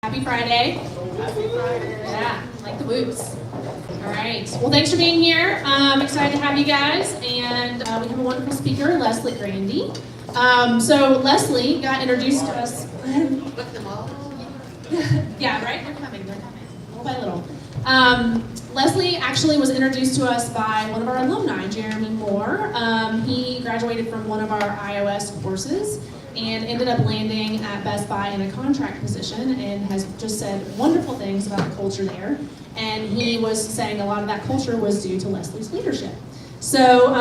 Happy Friday. Happy Friday. Yeah, like the boots. All right. Well, thanks for being here. I'm excited to have you guys. And we have a wonderful speaker, Leslie Grandy. So Leslie got introduced to us. Look them all. Yeah, right? They're coming. Little by little. Leslie actually was introduced to us by one of our alumni, Jeremy Moore. He graduated from one of our iOS courses and ended up landing at Best Buy in a contract position and has just said wonderful things about the culture there. And he was saying a lot of that culture was due to Leslie's leadership. So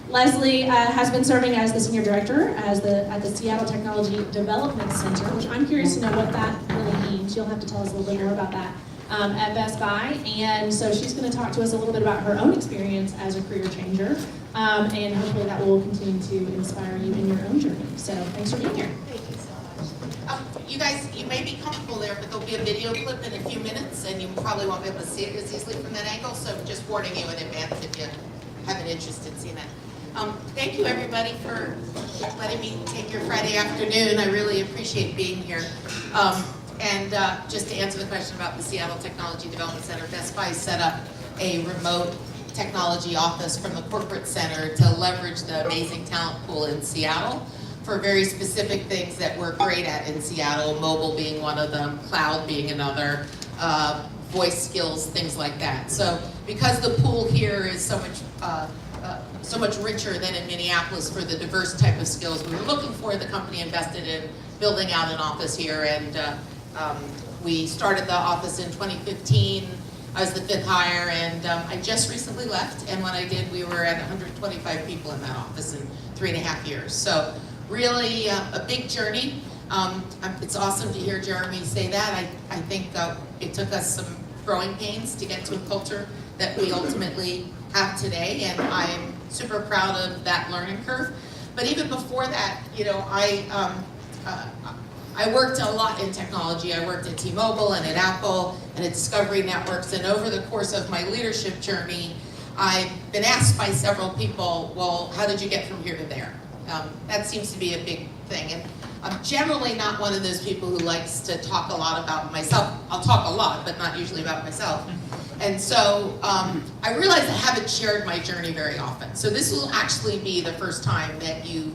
Leslie has been serving as the Senior Director at the Seattle Technology Development Center, which I'm curious to know what that really means. You'll have to tell us a little bit more about that. At Best Buy, and so she's going to talk to us a little bit about her own experience as a career changer, and hopefully that will continue to inspire you in your own journey. So thanks for being here. Thank you so much. You guys, you may be comfortable there, but there'll be a video clip in a few minutes, and you probably won't be able to see it as easily from that angle, so just warning you in advance if you have an interest in seeing that. Thank you, everybody, for letting me take your Friday afternoon. I really appreciate being here. And just to answer the question about the Seattle Technology Development Center, Best Buy set up a remote technology office from the corporate center to leverage the amazing talent pool in Seattle for very specific things that we're great at in Seattle, mobile being one of them, cloud being another, voice skills, things like that. So because the pool here is so much richer than in Minneapolis for the diverse type of skills we were looking for, the company invested in building out an office here, and we started the office in 2015. I was the 5th hire, and I just recently left, and when I did, we were at 125 people in that office in 3.5 years. So really a big journey. It's awesome to hear Jeremy say that. I think it took us some growing pains to get to a culture that we ultimately have today, and I'm super proud of that learning curve. But even before that, you know, I worked a lot in technology. I worked at T-Mobile and at Apple and at Discovery Networks, and over the course of my leadership journey, I've been asked by several people, well, how did you get from here to there? That seems to be a big thing, and I'm generally not one of those people who likes to talk a lot about myself. I'll talk a lot, but not usually about myself. And so I realized I haven't shared my journey very often. So this will actually be the first time that you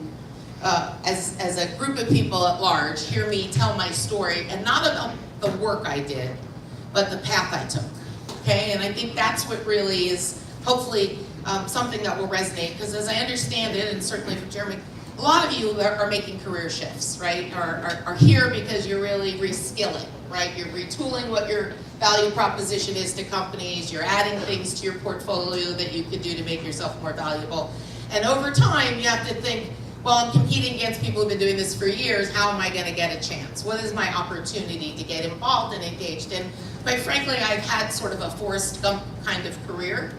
as a group of people at large, hear me tell my story, and not about the work I did, but the path I took, okay? And I think that's what really is, hopefully, something that will resonate, because as I understand it, and certainly from Jeremy, a lot of you are making career shifts, right? Are here because you're really reskilling, right? You're retooling what your value proposition is to companies, you're adding things to your portfolio that you could do to make yourself more valuable. And over time, you have to think, well, I'm competing against people who've been doing this for years. How am I going to get a chance? What is my opportunity to get involved and engaged? And quite frankly, I've had sort of a Forrest Gump kind of career.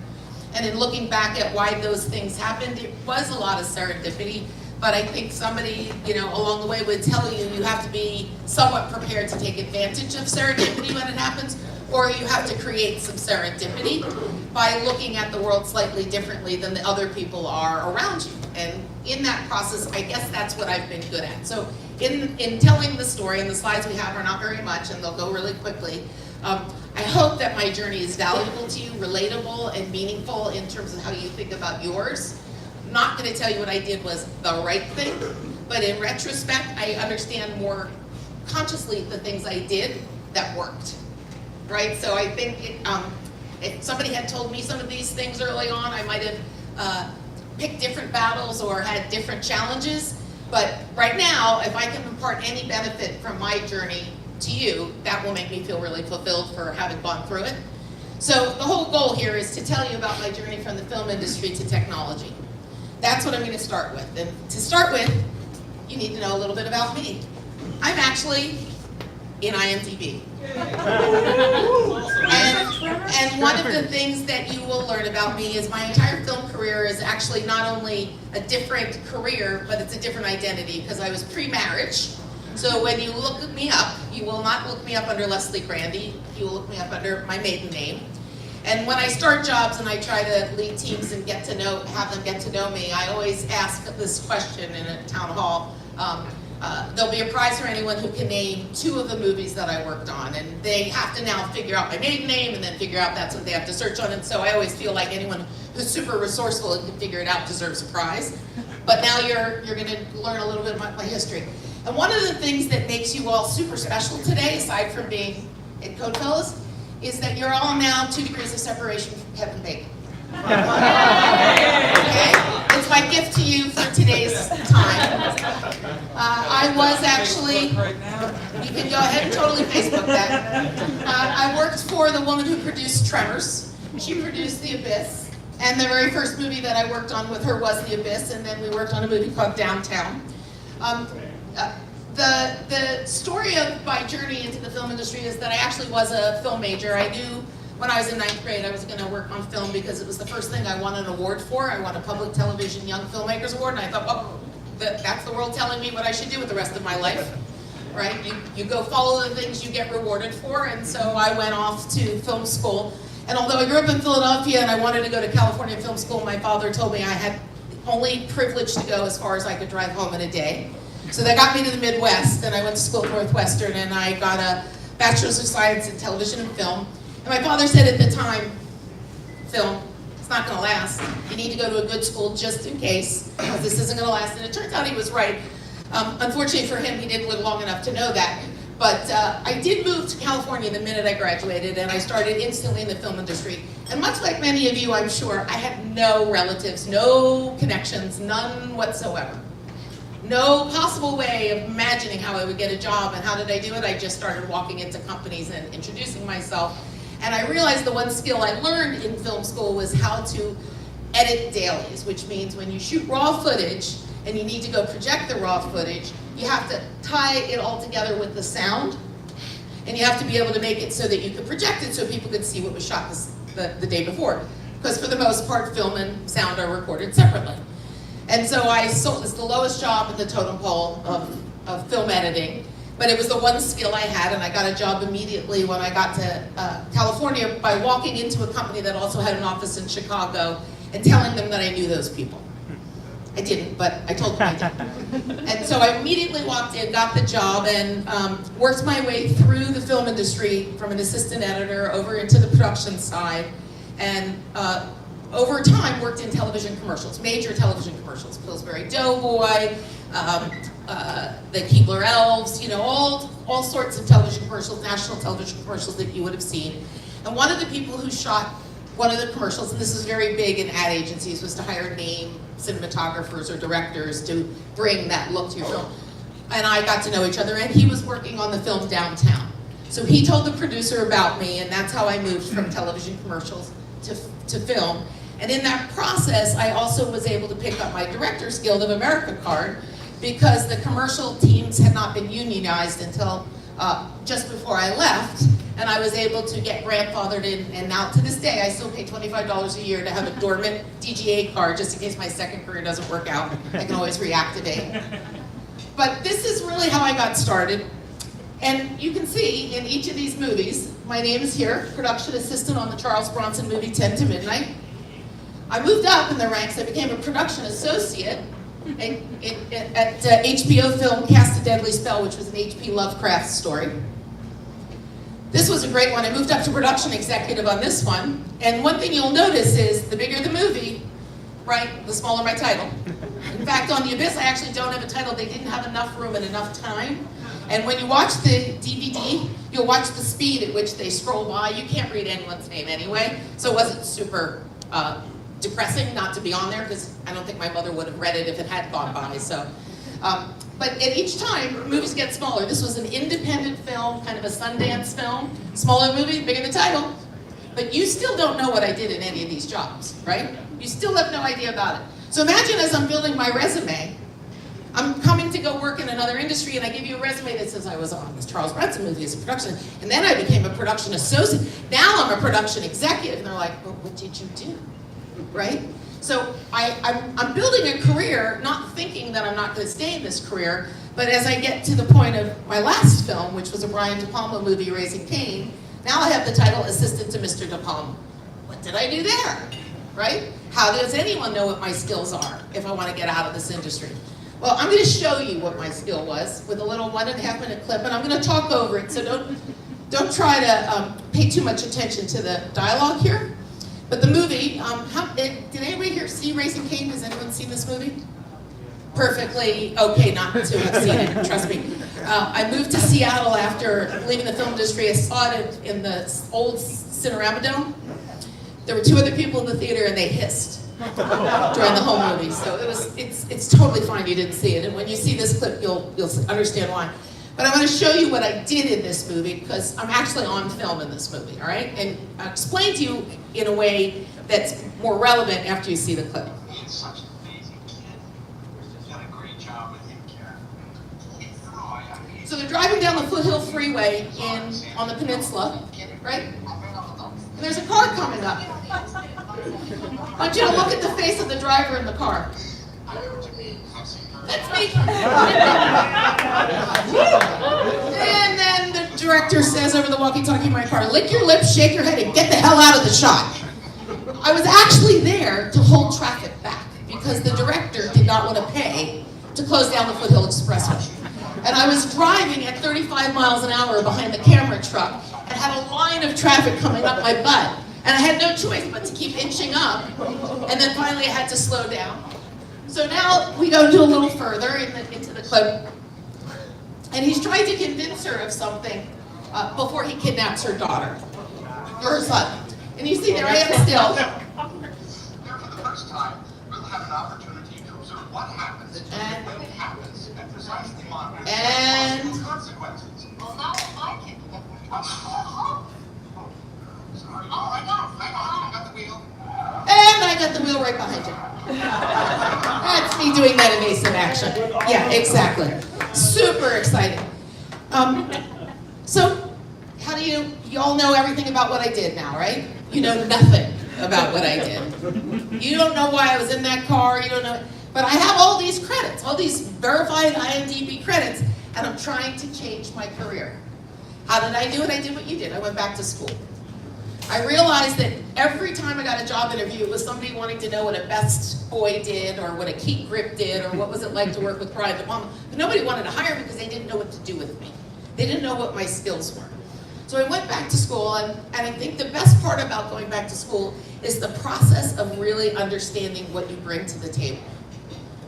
And in looking back at why those things happened, it was a lot of serendipity. But I think somebody, you know, along the way would tell you you have to be somewhat prepared to take advantage of serendipity when it happens, or you have to create some serendipity by looking at the world slightly differently than the other people are around you. And in that process, I guess that's what I've been good at. So in telling the story, and the slides we have are not very much, and they'll go really quickly, I hope that my journey is valuable to you, relatable and meaningful in terms of how you think about yours. I'm not going to tell you what I did was the right thing, but in retrospect, I understand more consciously the things I did that worked, right? So I think if somebody had told me some of these things early on, I might have picked different battles or had different challenges. But right now, if I can impart any benefit from my journey to you, that will make me feel really fulfilled for having gone through it. So the whole goal here is to tell you about my journey from the film industry to technology. That's what I'm going to start with. And to start with, you need to know a little bit about me. I'm actually in IMDb. And one of the things that you will learn about me is my entire film career is actually not only a different career, but it's a different identity, because I was pre-marriage. So when you look me up, you will not look me up under Leslie Grandy, you will look me up under my maiden name. And when I start jobs and I try to lead teams and have them get to know me, I always ask this question in a town hall. there'll be a prize for anyone who can name 2 of the movies that I worked on, and they have to now figure out my maiden name and then figure out that's what they have to search on, and so I always feel like anyone who's super resourceful and can figure it out deserves a prize. But now you're going to learn a little bit about my history. And one of the things that makes you all super special today, aside from being at Code Fellows, is that you're all now 2 degrees of separation from Kevin Bacon. Okay? It's my gift to you for today's time. I was actually, you can go ahead and totally Facebook that. I worked for the woman who produced Tremors. She produced The Abyss. And the very first movie that I worked on with her was The Abyss, and then we worked on a movie called Downtown. The story of my journey into the film industry is that I actually was a film major. I knew when I was in 9th grade I was going to work on film because it was the first thing I won an award for. I won a Public Television Young Filmmakers Award, and I thought, well, that's the world telling me what I should do with the rest of my life. Right? You go follow the things you get rewarded for, and so I went off to film school. And although I grew up in Philadelphia and I wanted to go to California Film School, my father told me I had only privilege to go as far as I could drive home in a day. So they got me to the Midwest, and I went to school at Northwestern, and I got a Bachelor's of Science in Television and Film. And my father said at the time, film, it's not going to last. You need to go to a good school just in case, because this isn't going to last. And it turns out he was right. Unfortunately for him, he didn't live long enough to know that. But I did move to California the minute I graduated, and I started instantly in the film industry. And much like many of you, I'm sure, I had no relatives, no connections, none whatsoever. No possible way of imagining how I would get a job. And how did I do it? I just started walking into companies and introducing myself. And I realized the one skill I learned in film school was how to edit dailies, which means when you shoot raw footage and you need to go project the raw footage, you have to tie it all together with the sound, and you have to be able to make it so that you could project it so people could see what was shot the day before. Because for the most part, film and sound are recorded separately. And so it's the lowest job in the totem pole of film editing, but it was the one skill I had, and I got a job immediately when I got to California by walking into a company that also had an office in Chicago and telling them that I knew those people. I didn't, but I told them I did. And so I immediately walked in, got the job, and worked my way through the film industry from an assistant editor over into the production side, and over time worked in television commercials, major television commercials, Pillsbury Doughboy, the Keebler Elves, all sorts of television commercials, national television commercials that you would have seen. And one of the people who shot one of the commercials, and this is very big in ad agencies, was to hire name cinematographers or directors to bring that look to your film. And I got to know each other, and he was working on the film Downtown. So he told the producer about me, and that's how I moved from television commercials to film. And in that process, I also was able to pick up my Directors Guild of America card, because the commercial teams had not been unionized until just before I left. And I was able to get grandfathered in, and now to this day, I still pay $25 a year to have a dormant DGA card, just in case my second career doesn't work out. I can always reactivate. But this is really how I got started. And you can see in each of these movies, my name is here, production assistant on the Charles Bronson movie 10 to Midnight. I moved up in the ranks. I became a production associate at HBO film Cast a Deadly Spell, which was an H.P. Lovecraft story. This was a great one. I moved up to production executive on this one. And one thing you'll notice is the bigger the movie, right, the smaller my title. In fact, on The Abyss, I actually don't have a title. They didn't have enough room and enough time. And when you watch the DVD, you'll watch the speed at which they scroll by. You can't read anyone's name anyway. So it wasn't super depressing not to be on there, because I don't think my mother would have read it if it had gone by. So. But at each time, movies get smaller. This was an independent film, kind of a Sundance film. Smaller movie, bigger the title. But you still don't know what I did in any of these jobs, right? You still have no idea about it. So imagine as I'm building my resume, I'm coming to go work in another industry, and I give you a resume that says I was on this Charles Bronson movie as a production, and then I became a production associate. Now I'm a production executive, and they're like, well, what did you do, right? So I'm building a career, not thinking that I'm not going to stay in this career, but as I get to the point of my last film, which was a Brian DePalma movie, Raising Cain, now I have the title Assistant to Mr. DePalma. What did I do there, right? How does anyone know what my skills are if I want to get out of this industry? Well, I'm going to show you what my skill was with a little 1.5 minute clip, and I'm going to talk over it, so don't try to pay too much attention to the dialogue here. But the movie, did anybody here see Raising Cain? Has anyone seen this movie? Perfectly okay not to have seen it, trust me. I moved to Seattle after leaving the film industry. I saw it in the old Cinerama Dome. There were 2 other people in the theater and they hissed during the whole movie. So it's totally fine you didn't see it. And when you see this clip, you'll understand why. But I want to show you what I did in this movie because I'm actually on film in this movie, all right? And I'll explain to you in a way that's more relevant after you see the clip. He's such an amazing kid. You've done a great job with him, Karen. So they're driving down the Foothill Freeway on the peninsula, right? And there's a car coming up. I want you to look at the face of the driver in the car. That's me. And then the director says over the walkie-talkie in my car, lick your lips, shake your head, and get the hell out of the shot. I was actually there to hold traffic back because the director did not want to pay to close down the Foothill Expressway. And I was driving at 35 miles an hour behind the camera truck and had a line of traffic coming up my butt. And I had no choice but to keep inching up. And then finally I had to slow down. So now we go a little further into the clip. And he's trying to convince her of something before he kidnaps her daughter, or her son. And you see there I am still. There for the first time, we'll have an opportunity to observe what happens when it happens and precisely monitor the consequences. Well, now I like it. Sorry. Oh, I got the wheel. And I got the wheel right behind you. That's me doing that evasive action. Yeah, exactly. Super exciting. So, how do you all know everything about what I did now, right? You know nothing about what I did. You don't know why I was in that car, you don't know. But I have all these credits, all these verified IMDb credits, and I'm trying to change my career. How did I do it? I did what you did. I went back to school. I realized that every time I got a job interview, it was somebody wanting to know what a best boy did, or what a keep grip did, or what was it like to work with Private Mama. But nobody wanted to hire me because they didn't know what to do with me. They didn't know what my skills were. So I went back to school, and I think the best part about going back to school is the process of really understanding what you bring to the table,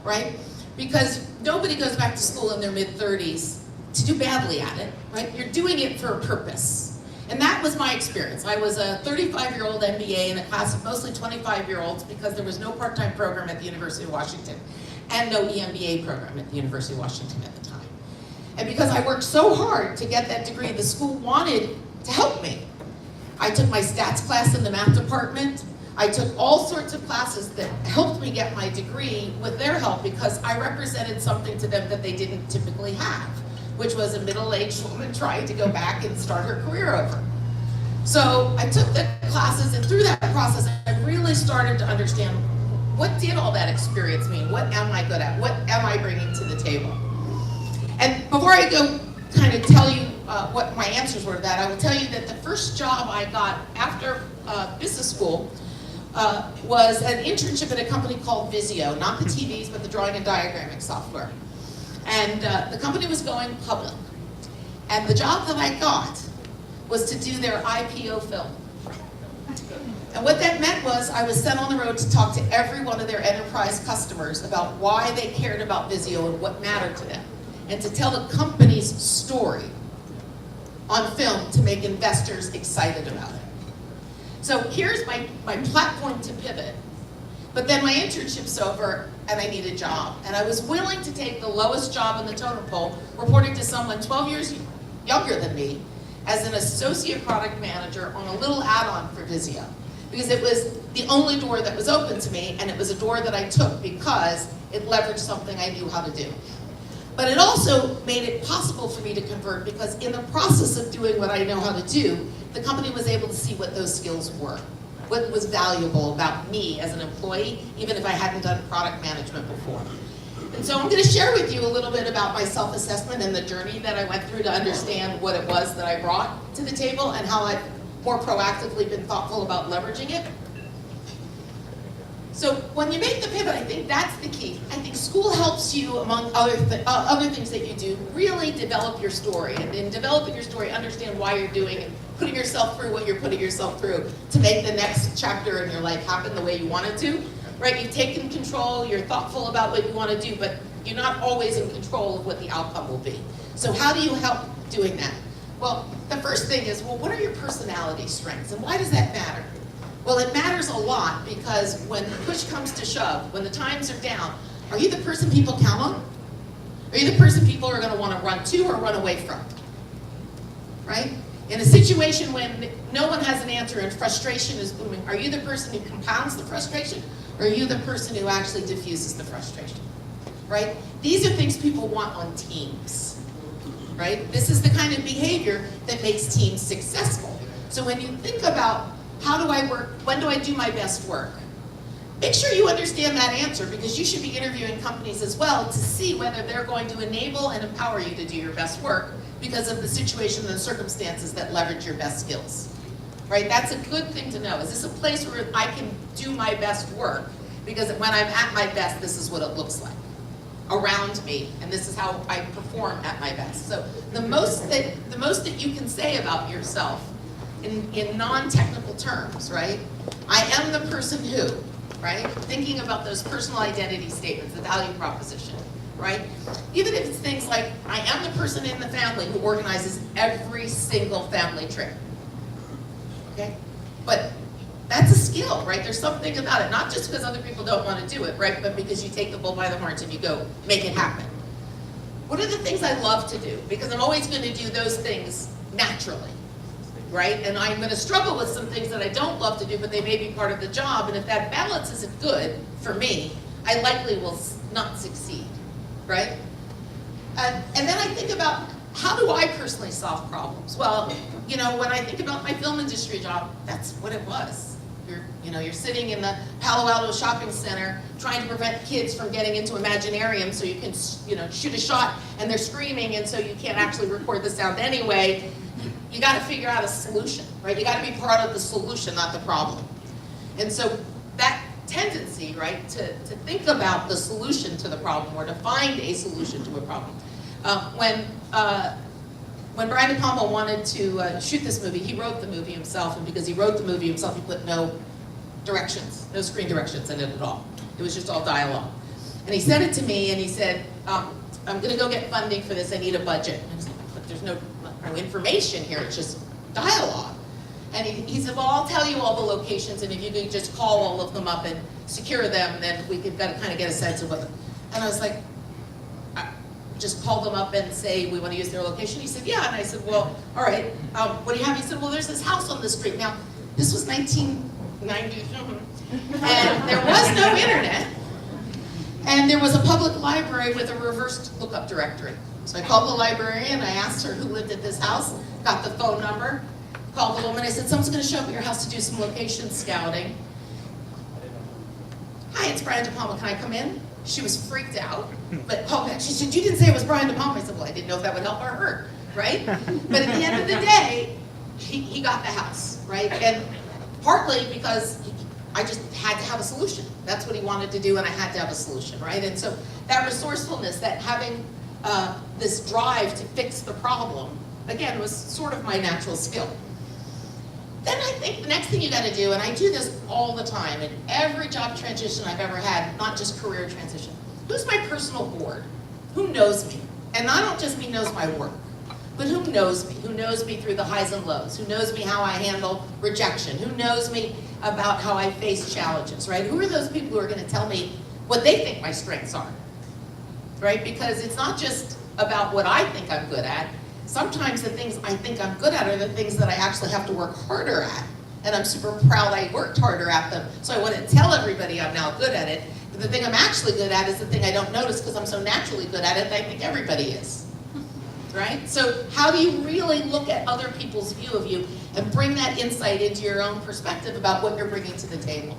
right? Because nobody goes back to school in their mid-30s to do badly at it, right? You're doing it for a purpose. And that was my experience. I was a 35-year-old MBA in a class of mostly 25-year-olds because there was no part-time program at the University of Washington and no EMBA program at the University of Washington at the time. And because I worked so hard to get that degree, the school wanted to help me. I took my stats class in the math department. I took all sorts of classes that helped me get my degree with their help because I represented something to them that they didn't typically have, which was a middle-aged woman trying to go back and start her career over. So I took the classes, and through that process, I really started to understand what did all that experience mean? What am I good at? What am I bringing to the table? And before I go kind of tell you what my answers were to that, I will tell you that the first job I got after business school was an internship at a company called Visio, not the TVs, but the drawing and diagramming software. And the company was going public. And the job that I got was to do their IPO film. And what that meant was I was sent on the road to talk to every one of their enterprise customers about why they cared about Visio and what mattered to them, and to tell the company's story on film to make investors excited about it. So here's my platform to pivot. But then my internship's over and I need a job. And I was willing to take the lowest job in the totem pole, reporting to someone 12 years younger than me as an associate product manager on a little add-on for Visio. Because it was the only door that was open to me, and it was a door that I took because it leveraged something I knew how to do. But it also made it possible for me to convert because in the process of doing what I know how to do, the company was able to see what those skills were, what was valuable about me as an employee, even if I hadn't done product management before. And so I'm going to share with you a little bit about my self-assessment and the journey that I went through to understand what it was that I brought to the table and how I've more proactively been thoughtful about leveraging it. So when you make the pivot, I think that's the key. I think school helps you, among other things that you do, really develop your story. And in developing your story, understand why you're doing it, putting yourself through what you're putting yourself through to make the next chapter in your life happen the way you want it to. Right? You've taken control, you're thoughtful about what you want to do, but you're not always in control of what the outcome will be. So how do you help doing that? Well, the first thing is, well, what are your personality strengths, and why does that matter? Well, it matters a lot because when push comes to shove, when the times are down, are you the person people count on? Are you the person people are going to want to run to or run away from? Right? In a situation when no one has an answer and frustration is booming, are you the person who compounds the frustration, or are you the person who actually diffuses the frustration? Right? These are things people want on teams. Right? This is the kind of behavior that makes teams successful. So when you think about how do I work, when do I do my best work, make sure you understand that answer, because you should be interviewing companies as well to see whether they're going to enable and empower you to do your best work because of the situation and the circumstances that leverage your best skills. Right? That's a good thing to know. Is this a place where I can do my best work? Because when I'm at my best, this is what it looks like around me, and this is how I perform at my best. So the most that you can say about yourself in non-technical terms, right? I am the person who, right? Thinking about those personal identity statements, the value proposition, right? Even if it's things like, I am the person in the family who organizes every single family trip, okay? But that's a skill, right? There's something about it, not just because other people don't want to do it, right? But because you take the bull by the horns and you go make it happen. What are the things I love to do? Because I'm always going to do those things naturally, right? And I'm going to struggle with some things that I don't love to do, but they may be part of the job. And if that balance isn't good for me, I likely will not succeed, right? And then I think about, how do I personally solve problems? Well, you know, when I think about my film industry job, that's what it was. You're sitting in the Palo Alto shopping center trying to prevent kids from getting into Imaginarium so you can, shoot a shot and they're screaming, and so you can't actually record the sound anyway. You got to figure out a solution, right? You got to be part of the solution, not the problem. And so that tendency, right, to think about the solution to the problem, or to find a solution to a problem. When Brian DePalma wanted to shoot this movie, he wrote the movie himself, and because he wrote the movie himself, he put no directions, no screen directions in it at all. It was just all dialogue. And he sent it to me, and he said, I'm going to go get funding for this, I need a budget. And I was like, but there's no information here, it's just dialogue. And he said, well, I'll tell you all the locations, and if you could just call all of them up and secure them, then we could kind of get a sense of what. And I was like, just call them up and say, we want to use their location? He said, yeah. And I said, well, all right, what do you have? He said, well, there's this house on the street. Now, this was 1990, and there was no internet, and there was a public library with a reversed lookup directory. So I called the librarian, I asked her who lived at this house, got the phone number, called the woman, I said, someone's going to show up at your house to do some location scouting. Hi, it's Brian DePalma, can I come in? She was freaked out, but called back. She said, you didn't say it was Brian DePalma. I said, well, I didn't know if that would help or hurt, right? But at the end of the day, he got the house, right? And partly because I just had to have a solution. That's what he wanted to do, and I had to have a solution, right? And so that resourcefulness, that having this drive to fix the problem, again, was sort of my natural skill. Then I think the next thing you got to do, and I do this all the time in every job transition I've ever had, not just career transition. Who's my personal board? Who knows me? And I don't just mean knows my work, but who knows me? Who knows me through the highs and lows? Who knows me how I handle rejection? Who knows me about how I face challenges, right? Who are those people who are going to tell me what they think my strengths are, right? Because it's not just about what I think I'm good at. Sometimes the things I think I'm good at are the things that I actually have to work harder at. And I'm super proud I worked harder at them. So I want to tell everybody I'm now good at it. But the thing I'm actually good at is the thing I don't notice because I'm so naturally good at it that I think everybody is. Right? So how do you really look at other people's view of you and bring that insight into your own perspective about what you're bringing to the table?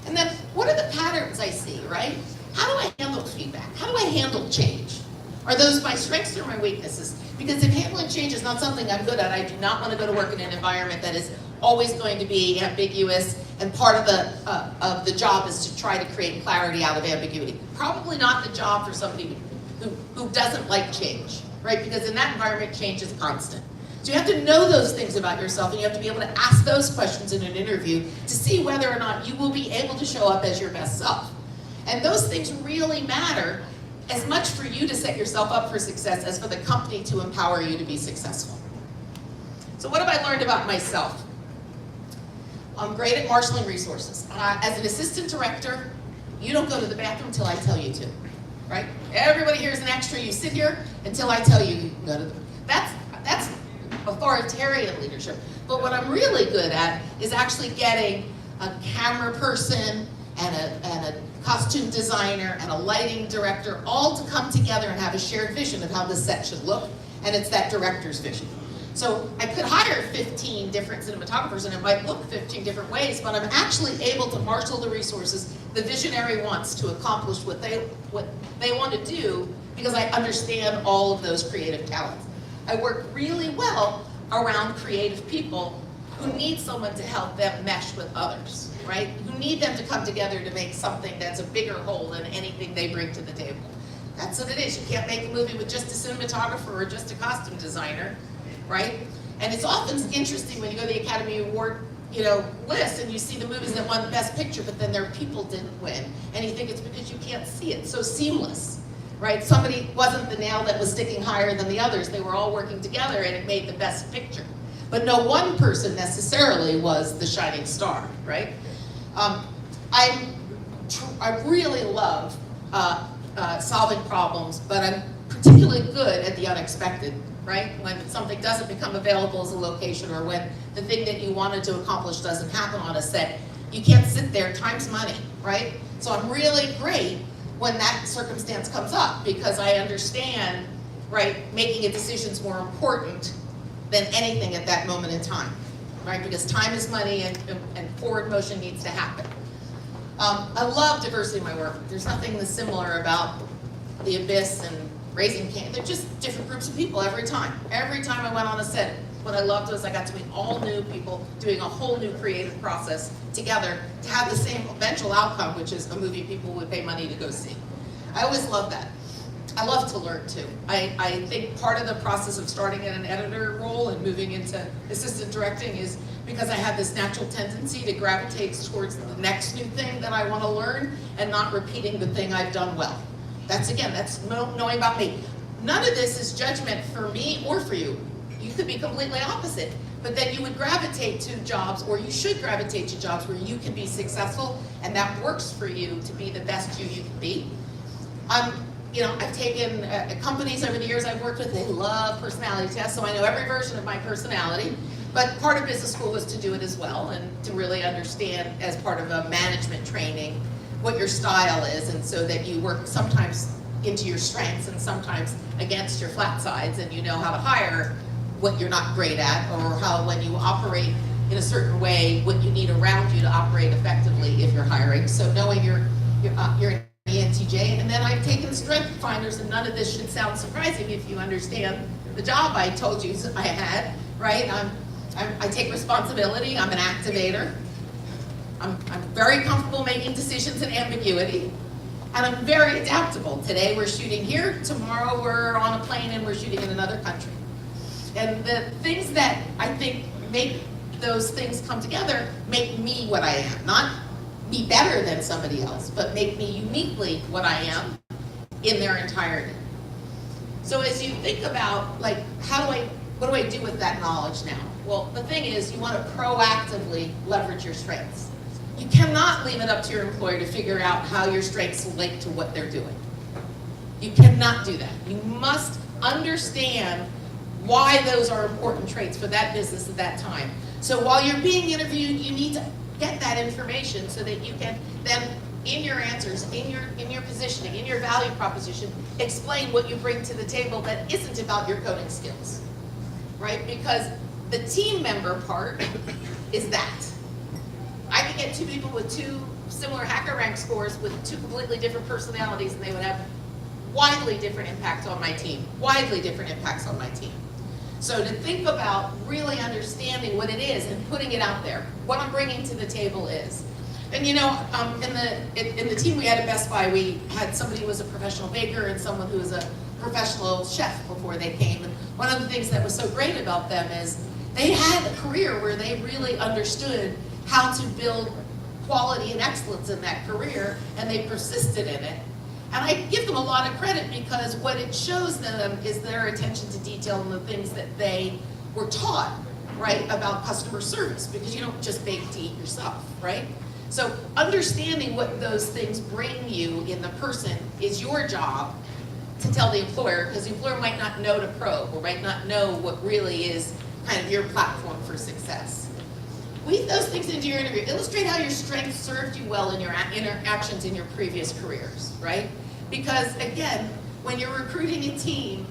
And then what are the patterns I see, right? How do I handle feedback? How do I handle change? Are those my strengths or my weaknesses? Because if handling change is not something I'm good at, I do not want to go to work in an environment that is always going to be ambiguous, and part of the job is to try to create clarity out of ambiguity. Probably not the job for somebody who doesn't like change, right? Because in that environment, change is constant. So you have to know those things about yourself, and you have to be able to ask those questions in an interview to see whether or not you will be able to show up as your best self. And those things really matter as much for you to set yourself up for success as for the company to empower you to be successful. So what have I learned about myself? I'm great at marshaling resources. As an assistant director, you don't go to the bathroom until I tell you to, right? Everybody here is an extra. You sit here until I tell you you can go to the That's authoritarian leadership. But what I'm really good at is actually getting a camera person and a costume designer and a lighting director all to come together and have a shared vision of how the set should look, and it's that director's vision. So I could hire 15 different cinematographers and it might look 15 different ways, but I'm actually able to marshal the resources the visionary wants to accomplish what they want to do, because I understand all of those creative talents. I work really well around creative people who need someone to help them mesh with others, right? Who need them to come together to make something that's a bigger whole than anything they bring to the table. That's what it is. You can't make a movie with just a cinematographer or just a costume designer, right? And it's often interesting when you go to the Academy Award, list, and you see the movies that won the Best Picture, but then their people didn't win, and you think it's because you can't see it. So seamless, right? Somebody wasn't the nail that was sticking higher than the others. They were all working together, and it made the Best Picture. But no one person necessarily was the shining star, right? I really love solving problems, but I'm particularly good at the unexpected, right? When something doesn't become available as a location, or when the thing that you wanted to accomplish doesn't happen on a set, you can't sit there. Time's money, right? So I'm really great when that circumstance comes up, because I understand, right, making a decision's more important than anything at that moment in time, right? Because time is money, and forward motion needs to happen. I love diversity in my work. There's nothing similar about The Abyss and Raising Cain. They're just different groups of people every time. Every time I went on a set, what I loved was I got to meet all new people doing a whole new creative process together to have the same eventual outcome, which is a movie people would pay money to go see. I always love that. I love to learn too. I think part of the process of starting in an editor role and moving into assistant directing is because I have this natural tendency to gravitate towards the next new thing that I want to learn and not repeating the thing I've done well. That's knowing about me. None of this is judgment for me or for you. You could be completely opposite, but then you would gravitate to jobs, or you should gravitate to jobs where you can be successful and that works for you to be the best you can be. I've taken companies over the years I've worked with, they love personality tests, so I know every version of my personality. But part of business school was to do it as well, and to really understand, as part of a management training, what your style is, and so that you work sometimes into your strengths and sometimes against your flat sides, and you know how to hire what you're not great at, or how, when you operate in a certain way, what you need around you to operate effectively if you're hiring. So knowing you're an ENTJ, and then I've taken strength finders, and none of this should sound surprising if you understand the job I told you I had, right? I take responsibility, I'm an activator, I'm very comfortable making decisions in ambiguity, and I'm very adaptable. Today we're shooting here, tomorrow we're on a plane and we're shooting in another country. And the things that I think make those things come together make me what I am. Not me better than somebody else, but make me uniquely what I am in their entirety. So as you think about, like, what do I do with that knowledge now? Well, the thing is, you want to proactively leverage your strengths. You cannot leave it up to your employer to figure out how your strengths relate to what they're doing. You cannot do that. You must understand why those are important traits for that business at that time. So while you're being interviewed, you need to get that information so that you can then, in your answers, in your positioning, in your value proposition, explain what you bring to the table that isn't about your coding skills, right? Because the team member part is that. I could get two people with two similar HackerRank scores with two completely different personalities, and they would have widely different impacts on my team. Widely different impacts on my team. So to think about really understanding what it is and putting it out there, what I'm bringing to the table is. And you know, in the team we had at Best Buy, we had somebody who was a professional baker and someone who was a professional chef before they came. And one of the things that was so great about them is they had a career where they really understood how to build quality and excellence in that career, and they persisted in it. And I give them a lot of credit because what it shows them is their attention to detail and the things that they were taught, right, about customer service, because you don't just bake to eat yourself, right? So understanding what those things bring you in the person is your job to tell the employer, because the employer might not know to probe or might not know what really is kind of your platform for success. Weave those things into your interview. Illustrate how your strengths served you well in your interactions in your previous careers, right? Because again, when you're recruiting a team,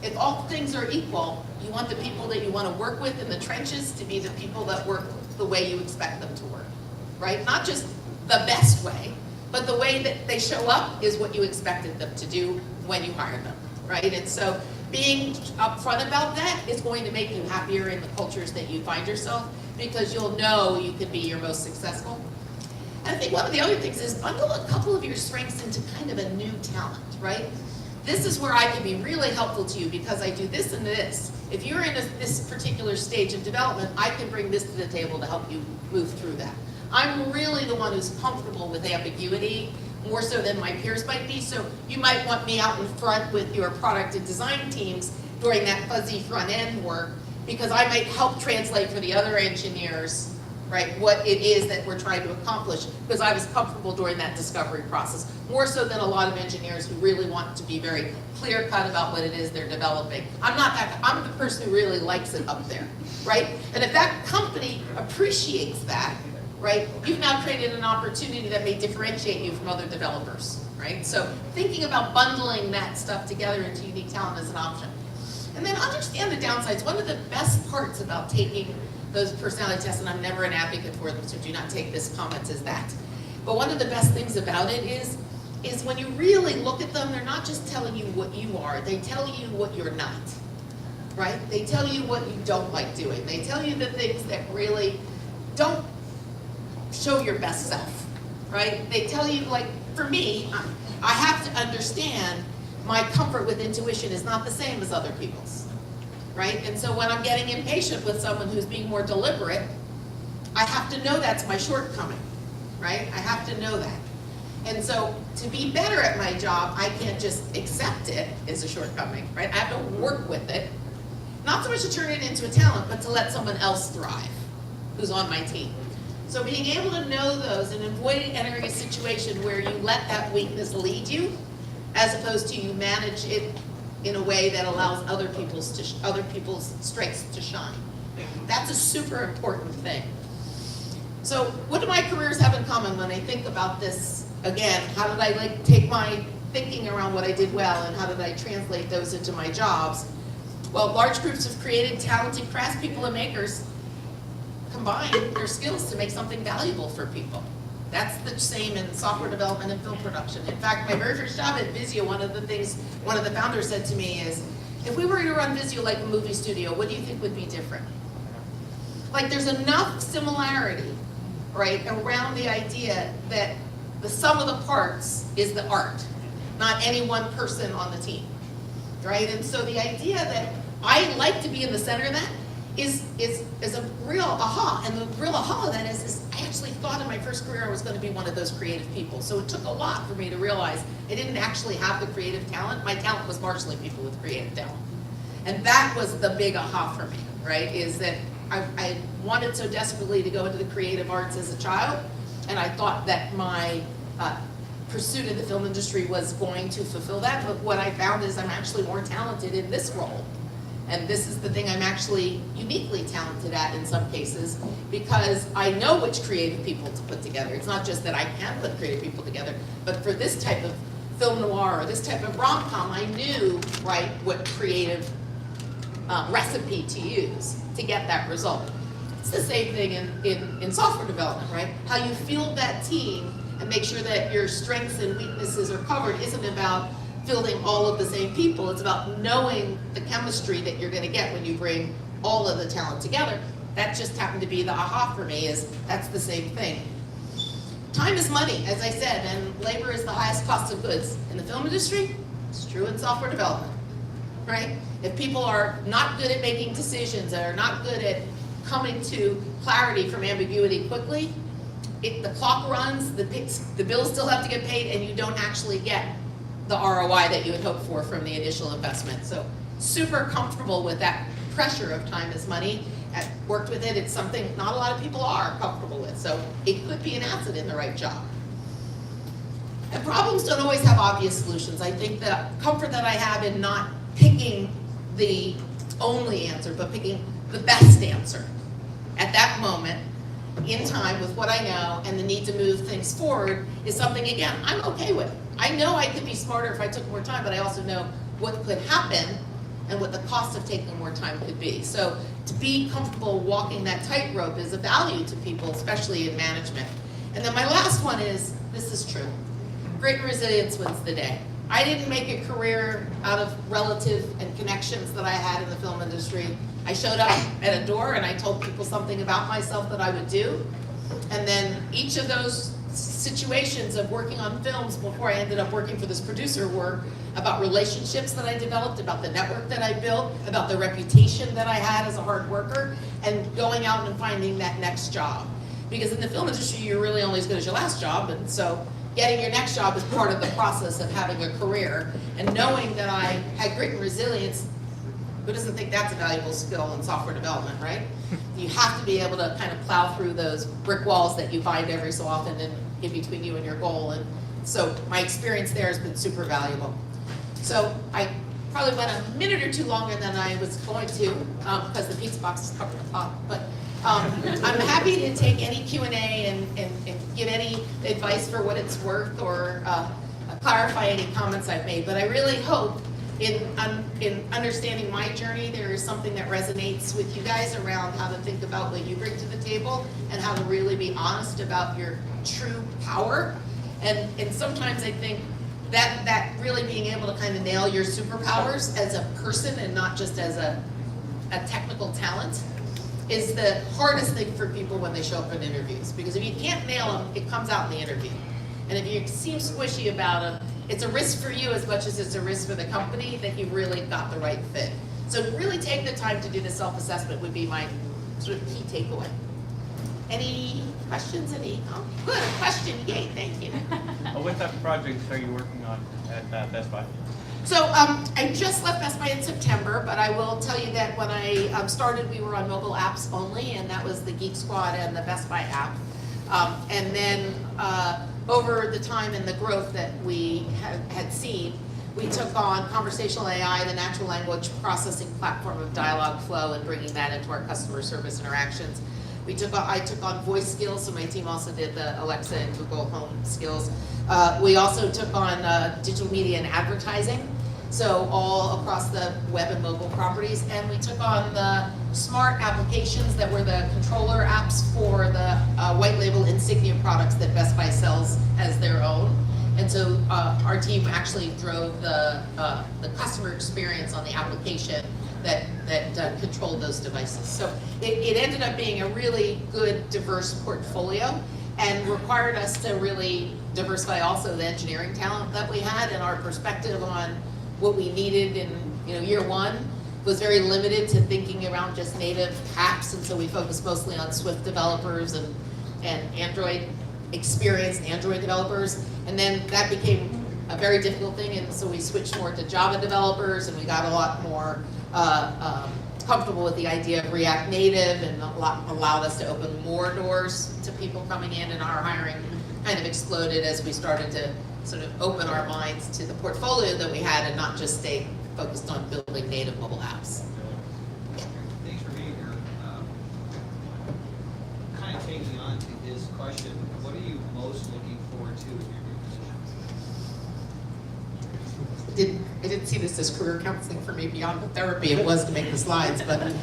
if all things are equal, you want the people that you want to work with in the trenches to be the people that work the way you expect them to work, right? Not just the best way, but the way that they show up is what you expected them to do when you hired them, right? And so being upfront about that is going to make you happier in the cultures that you find yourself, because you'll know you can be your most successful. And I think one of the other things is bundle a couple of your strengths into kind of a new talent, right? This is where I can be really helpful to you because I do this and this. If you're in this particular stage of development, I can bring this to the table to help you move through that. I'm really the one who's comfortable with ambiguity, more so than my peers might be. So you might want me out in front with your product and design teams during that fuzzy front end work, because I might help translate for the other engineers, right, what it is that we're trying to accomplish, because I was comfortable during that discovery process, more so than a lot of engineers who really want to be very clear-cut about what it is they're developing. I'm not that, I'm the person who really likes it up there, right? And if that company appreciates that, right, you've now created an opportunity that may differentiate you from other developers, right? So thinking about bundling that stuff together into unique talent is an option. And then understand the downsides. One of the best parts about taking those personality tests, and I'm never an advocate for them, so do not take this comment as that. But one of the best things about it is when you really look at them, they're not just telling you what you are, they tell you what you're not, right? They tell you what you don't like doing. They tell you the things that really don't show your best self, right? They tell you, like, for me, I have to understand my comfort with intuition is not the same as other people's, right? And so when I'm getting impatient with someone who's being more deliberate, I have to know that's my shortcoming, right? I have to know that. And so to be better at my job, I can't just accept it as a shortcoming, right? I have to work with it, not so much to turn it into a talent, but to let someone else thrive who's on my team. So being able to know those and avoiding entering a situation where you let that weakness lead you, as opposed to you manage it in a way that allows other people's strengths to shine. That's a super important thing. So what do my careers have in common when I think about this? Again, how did I take my thinking around what I did well and how did I translate those into my jobs? Well, large groups of creative, talented craftspeople and makers combine their skills to make something valuable for people. That's the same in software development and film production. In fact, my very first job at Vizio, one of the things one of the founders said to me is, if we were to run Vizio like a movie studio, what do you think would be different? Like, there's enough similarity, right, around the idea that the sum of the parts is the art, not any one person on the team, right? And so the idea that I like to be in the center of that is a real aha. And the real aha of that is I actually thought in my first career I was going to be one of those creative people. So it took a lot for me to realize I didn't actually have the creative talent. My talent was marginally people with creative talent. And that was the big aha for me, right? Is that I wanted so desperately to go into the creative arts as a child, and I thought that my pursuit of the film industry was going to fulfill that. But what I found is I'm actually more talented in this role. And this is the thing I'm actually uniquely talented at in some cases, because I know which creative people to put together. It's not just that I can put creative people together, but for this type of film noir or this type of rom-com, I knew, right, what creative recipe to use to get that result. It's the same thing in software development, right? How you field that team and make sure that your strengths and weaknesses are covered isn't about fielding all of the same people. It's about knowing the chemistry that you're going to get when you bring all of the talent together. That just happened to be the aha for me, is that's the same thing. Time is money, as I said, and labor is the highest cost of goods. In the film industry, it's true in software development, right? If people are not good at making decisions, or are not good at coming to clarity from ambiguity quickly, the clock runs, the bills still have to get paid, and you don't actually get the ROI that you had hoped for from the initial investment. So super comfortable with that pressure of time is money. I've worked with it. It's something not a lot of people are comfortable with. So it could be an asset in the right job. And problems don't always have obvious solutions. I think the comfort that I have in not picking the only answer, but picking the best answer at that moment in time with what I know and the need to move things forward is something, again, I'm okay with. I know I could be smarter if I took more time, but I also know what could happen and what the cost of taking more time could be. So to be comfortable walking that tightrope is a value to people, especially in management. And then my last one is, this is true, great resilience wins the day. I didn't make a career out of relative and connections that I had in the film industry. I showed up at a door and I told people something about myself that I would do. And then each of those situations of working on films before I ended up working for this producer were about relationships that I developed, about the network that I built, about the reputation that I had as a hard worker, and going out and finding that next job. Because in the film industry, you're really only as good as your last job, and so getting your next job is part of the process of having a career. And knowing that I had grit and resilience, who doesn't think that's a valuable skill in software development, right? You have to be able to kind of plow through those brick walls that you find every so often in between you and your goal. And so my experience there has been super valuable. So I probably went a minute or two longer than I was going to because the pizza box is covered the top. But I'm happy to take any Q&A and give any advice for what it's worth, or clarify any comments I've made. But I really hope in understanding my journey, there is something that resonates with you guys around how to think about what you bring to the table and how to really be honest about your true power. And sometimes I think that really being able to kind of nail your superpowers as a person and not just as a technical talent is the hardest thing for people when they show up in interviews. Because if you can't nail them, it comes out in the interview. And if you seem squishy about them, it's a risk for you as much as it's a risk for the company that you really got the right fit. So really take the time to do the self-assessment would be my sort of key takeaway. Any questions? Oh, good question. Yay, thank you. What type of projects are you working on at Best Buy? So I just left Best Buy in September, but I will tell you that when I started, we were on mobile apps only, and that was the Geek Squad and the Best Buy app. And then over the time and the growth that we had seen, we took on conversational AI, the natural language processing platform of Dialogflow, and bringing that into our customer service interactions. I took on voice skills, so my team also did the Alexa and Google Home skills. We also took on digital media and advertising, so all across the web and mobile properties. And we took on the smart applications that were the controller apps for the white label Insignia products that Best Buy sells as their own. And so our team actually drove the customer experience on the application that controlled those devices. So it ended up being a really good, diverse portfolio, and required us to really diversify also the engineering talent that we had, and our perspective on what we needed in year one was very limited to thinking around just native apps, and so we focused mostly on Swift developers and Android experienced Android developers, and then that became a very difficult thing, and so we switched more to Java developers, and we got a lot more comfortable with the idea of React Native, and allowed us to open more doors to people coming in, and our hiring kind of exploded as we started to sort of open our minds to the portfolio that we had and not just stay focused on building native mobile apps. Thanks for being here. Kind of taking on to his question, what are you most looking forward to in your new position? I didn't see this as career counseling for me beyond the therapy it was to make the slides, but it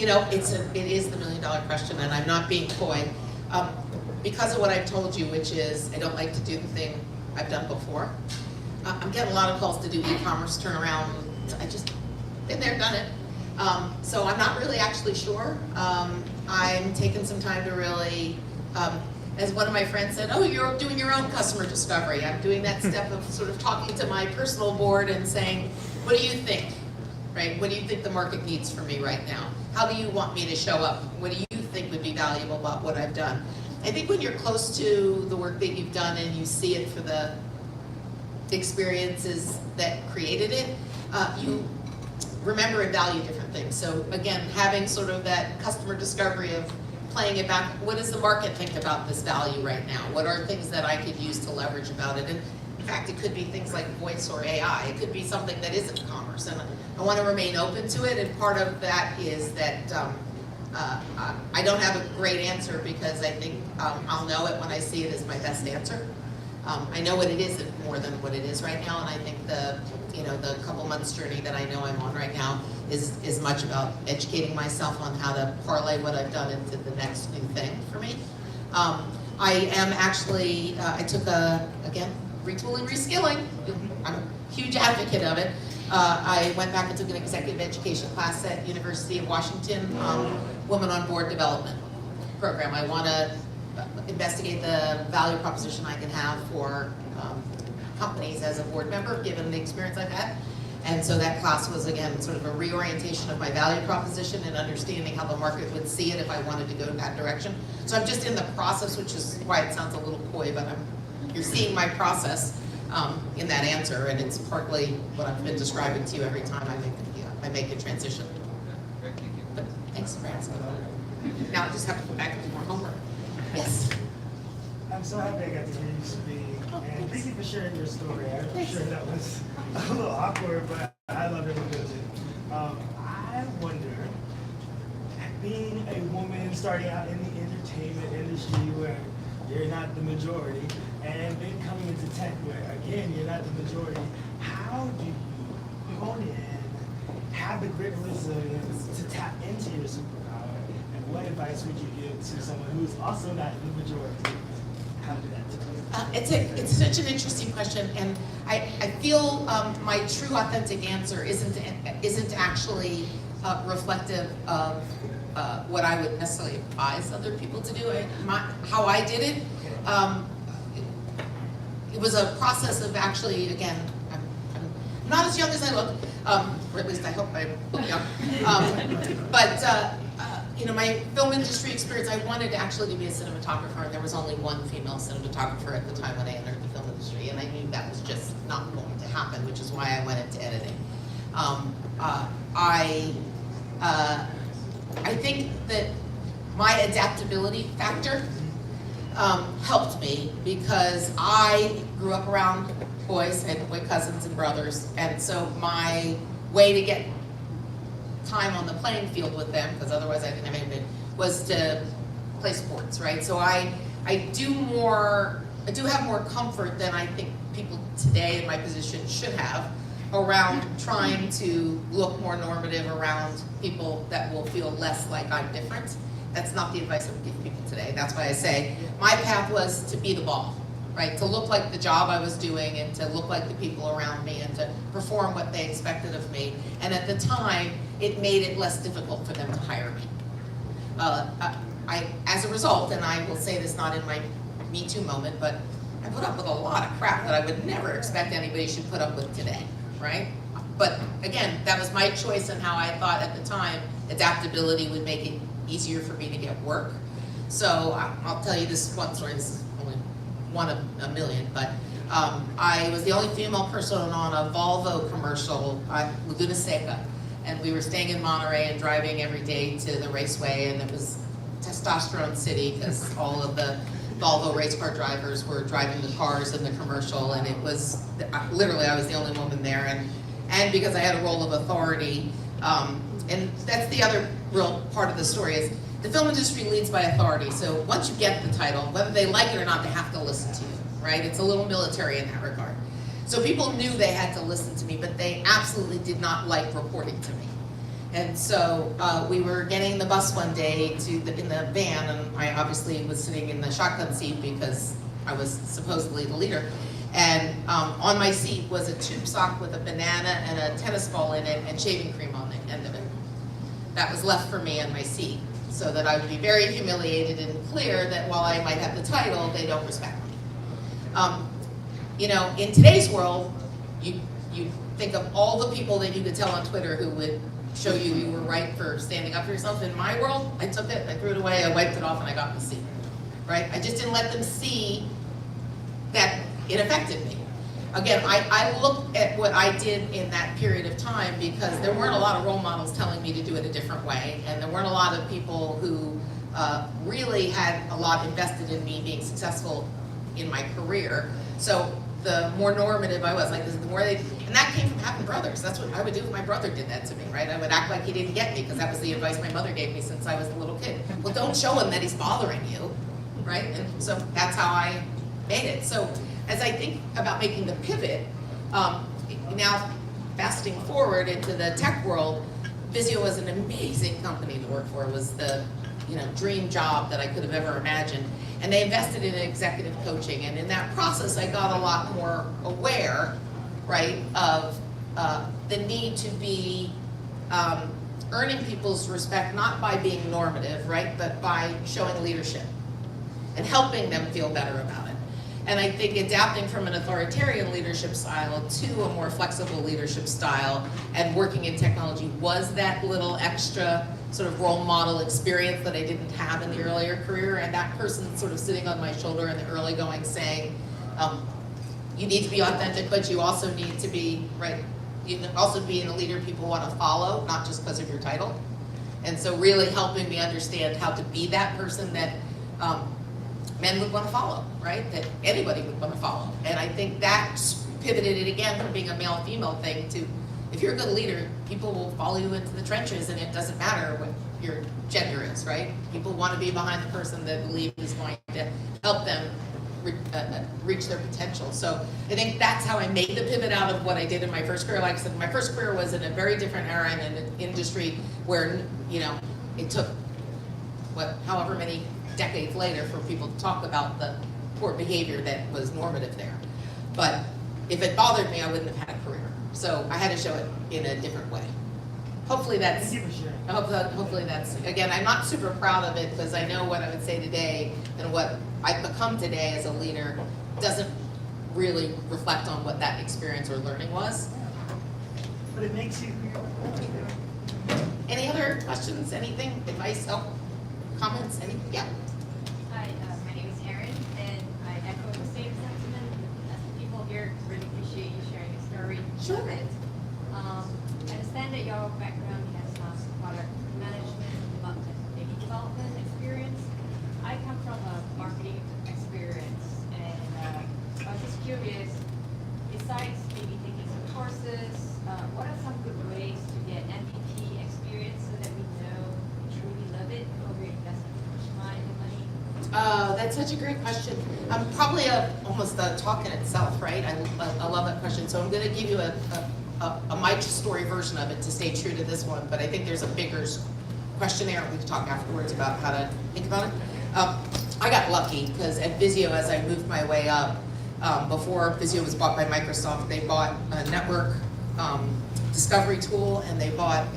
is the $1 million question, and I'm not being coy. Because of what I've told you, which is I don't like to do the thing I've done before. I'm getting a lot of calls to do e-commerce turnaround. I just been there, done it. So I'm not really actually sure. I'm taking some time to really, as one of my friends said, oh, you're doing your own customer discovery. I'm doing that step of sort of talking to my personal board and saying, what do you think, right? What do you think the market needs from me right now? How do you want me to show up? What do you think would be valuable about what I've done? I think when you're close to the work that you've done and you see it for the experiences that created it, you remember and value different things. So again, having sort of that customer discovery of playing it back, what does the market think about this value right now? What are things that I could use to leverage about it? And in fact, it could be things like voice or AI. It could be something that isn't commerce. And I want to remain open to it. And part of that is that I don't have a great answer because I think I'll know it when I see it as my best answer. I know what it is more than what it is right now, and I think the couple months journey that I know I'm on right now is much about educating myself on how to parlay what I've done into the next new thing for me. I am actually, I took again, retooling, reskilling. I'm a huge advocate of it. I went back and took an executive education class at University of Washington, Women on Board Development program. I want to investigate the value proposition I can have for companies as a board member, given the experience I've had. And so that class was, again, sort of a reorientation of my value proposition and understanding how the market would see it if I wanted to go in that direction. So I'm just in the process, which is why it sounds a little coy, but you're seeing my process in that answer, and it's partly what I've been describing to you every time I make a transition. Great, thank you. But thanks for asking. Now I just have to go back and do more homework. Yes. I'm so happy I got to hear you speak, and thank you for sharing your story. I'm sure that was a little awkward, but I love every bit of it. I wonder, being a woman starting out in the entertainment industry where you're not the majority, and then coming into tech where, again, you're not the majority, how do you hone in, have the grit and resilience to tap into your superpower, and what advice would you give to someone who's also not the majority? How to do that? It's such an interesting question, and I feel my true authentic answer isn't actually reflective of what I would necessarily advise other people to do. How I did it, it was a process of actually, again, I'm not as young as I look, or at least I hope I look young, but my film industry experience, I wanted actually to be a cinematographer, and there was only one female cinematographer at the time when I entered the film industry, and I knew that was just not going to happen, which is why I went into editing. I think that my adaptability factor helped me because I grew up around boys, I had boy cousins and brothers, and so my way to get time on the playing field with them, because otherwise I didn't have anything, was to play sports, right? So I do have more comfort than I think people today in my position should have around trying to look more normative around people that will feel less like I'm different. That's not the advice I would give people today. That's why I say my path was to be the ball, right? To look like the job I was doing and to look like the people around me and to perform what they expected of me. And at the time, it made it less difficult for them to hire me. As a result, and I will say this not in my Me Too moment, but I put up with a lot of crap that I would never expect anybody should put up with today, right? But again, that was my choice and how I thought at the time adaptability would make it easier for me to get work. So I'll tell you this one story, this is only one of a million, but I was the only female person on a Volvo commercial at Laguna Seca, and we were staying in Monterey and driving every day to the raceway, and it was testosterone city because all of the Volvo race car drivers were driving the cars in the commercial, and it was, literally I was the only woman there, and because I had a role of authority, and that's the other real part of the story is the film industry leads by authority, so once you get the title, whether they like it or not, they have to listen to you, right? It's a little military in that regard. So people knew they had to listen to me, but they absolutely did not like reporting to me. And so we were getting the bus one day in the van, and I obviously was sitting in the shotgun seat because I was supposedly the leader. And on my seat was a tube sock with a banana and a tennis ball in it and shaving cream on the end of it. That was left for me on my seat, so that I would be very humiliated and clear that while I might have the title, they don't respect me. You know, in today's world, you think of all the people that you could tell on Twitter who would show you were right for standing up for yourself. In my world, I took it, I threw it away, I wiped it off, and I got the seat, right? I just didn't let them see that it affected me. Again, I look at what I did in that period of time because there weren't a lot of role models telling me to do it a different way, and there weren't a lot of people who really had a lot invested in me being successful in my career. So the more normative I was, like the more they, and that came from having brothers. That's what I would do if my brother did that to me, right? I would act like he didn't get me because that was the advice my mother gave me since I was a little kid. Well, don't show him that he's bothering you, right? And so that's how I made it. So as I think about making the pivot, now fasting forward into the tech world, Visio was an amazing company to work for. It was the dream job that I could have ever imagined. And they invested in executive coaching, and in that process, I got a lot more aware, right, of the need to be earning people's respect, not by being normative, right, but by showing leadership and helping them feel better about it. And I think adapting from an authoritarian leadership style to a more flexible leadership style and working in technology was that little extra sort of role model experience that I didn't have in the earlier career, and that person sort of sitting on my shoulder in the early going saying, you need to be authentic, but you also need to be, right, you also being a leader people want to follow, not just because of your title. And so really helping me understand how to be that person that men would want to follow, right? That anybody would want to follow. And I think that pivoted it again from being a male-female thing to, if you're a good leader, people will follow you into the trenches, and it doesn't matter what your gender is, right? People want to be behind the person that believe is going to help them reach their potential. So I think that's how I made the pivot out of what I did in my first career. Like I said, my first career was in a very different era in an industry where, it took, however many decades later for people to talk about the poor behavior that was normative there. But if it bothered me, I wouldn't have had a career. So I had to show it in a different way. Hopefully that's, Thank you for sharing. hopefully that's, again, I'm not super proud of it because I know what I would say today and what I've become today as a leader doesn't really reflect on what that experience or learning was. But it makes you who you are. Any other questions, anything, advice, help, comments, anything? Yeah. Hi, my name is Erin, and I echo the same sentiment as the people here. Really appreciate you sharing your story. Sure. Love it. I understand that your background has product management, maybe development experience. I come from a marketing experience, and I was just curious, besides maybe taking some courses, what are some good ways to get MVP experience so that we know we truly love it before we invest too much time and money? That's such a great question. Probably almost a talk in itself, right? I love that question. So I'm going to give you a my story version of it to stay true to this one, but I think there's a bigger questionnaire we can talk afterwards about how to think about it. I got lucky because at Visio, as I moved my way up, before Visio was bought by Microsoft, they bought a network discovery tool, and they bought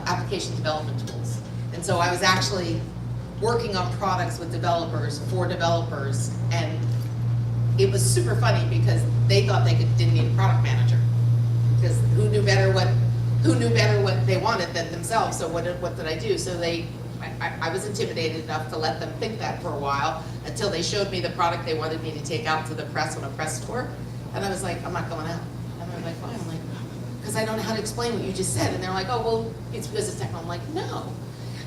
application development tools. And so I was actually working on products with developers for developers, and it was super funny because they thought they didn't need a product manager because who knew better what they wanted than themselves. So what did I do? So I was intimidated enough to let them think that for a while until they showed me the product they wanted me to take out to the press on a press tour, and I was like, I'm not going out. And they're like, why? I'm like, because I don't know how to explain what you just said. And they're like, oh, well, it's business tech. I'm like, no.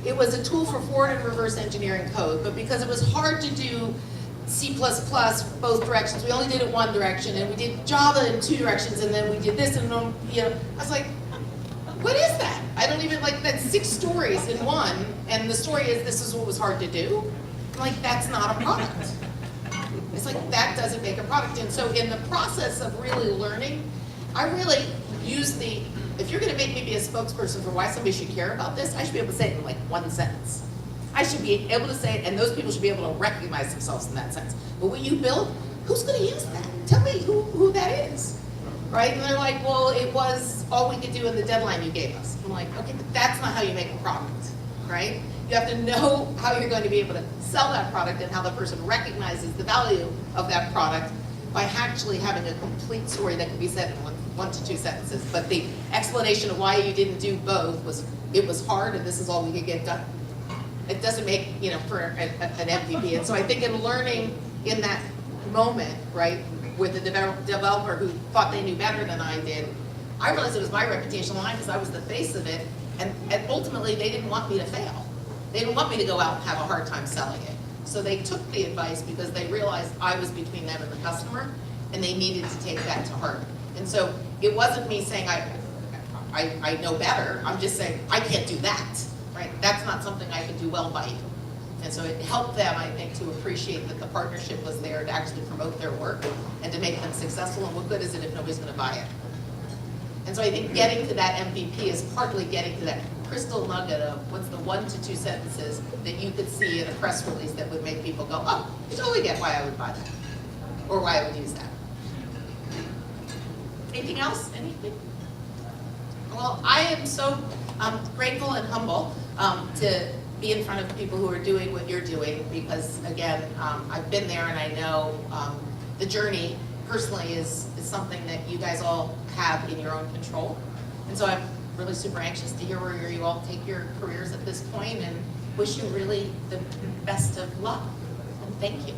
It was a tool for forward and reverse engineering code, but because it was hard to do C++ both directions, we only did it one direction, and we did Java in two directions, and then we did this, and I was like, what is that? I don't even, that's 6 stories in one, and the story is this is what was hard to do. I'm like, that's not a product. It's like, that doesn't make a product. And so in the process of really learning, I really use if you're going to make me be a spokesperson for why somebody should care about this, I should be able to say it in one sentence. I should be able to say it, and those people should be able to recognize themselves in that sentence. But what you build, who's gonna use that? Tell me who that is, right? And they're like, well, it was all we could do in the deadline you gave us. I'm like, okay, but that's not how you make a product, right? You have to know how you're going to be able to sell that product and how the person recognizes the value of that product by actually having a complete story that can be said in one to two sentences. But the explanation of why you didn't do both was, it was hard and this is all we could get done. It doesn't make, for an MVP. And so I think in learning in that moment, right, with the developer who thought they knew better than I did, I realized it was my reputation on the line because I was the face of it. And ultimately, they didn't want me to fail. They didn't want me to go out and have a hard time selling it. So they took the advice because they realized I was between them and the customer, and they needed to take that to heart. And so it wasn't me saying I know better. I'm just saying I can't do that, right? That's not something I can do well by you. And so it helped them, I think, to appreciate that the partnership was there to actually promote their work and to make them successful. And what good is it if nobody's going to buy it? And so I think getting to that MVP is partly getting to that crystal nugget of what's the 1 to 2 sentences that you could see in a press release that would make people go, oh, I totally get why I would buy that, or why I would use that. Anything else? Anything? Well, I am so grateful and humble to be in front of people who are doing what you're doing because, again, I've been there and I know the journey personally is something that you guys all have in your own control. And so I'm really super anxious to hear where you all take your careers at this point and wish you really the best of luck. And thank you.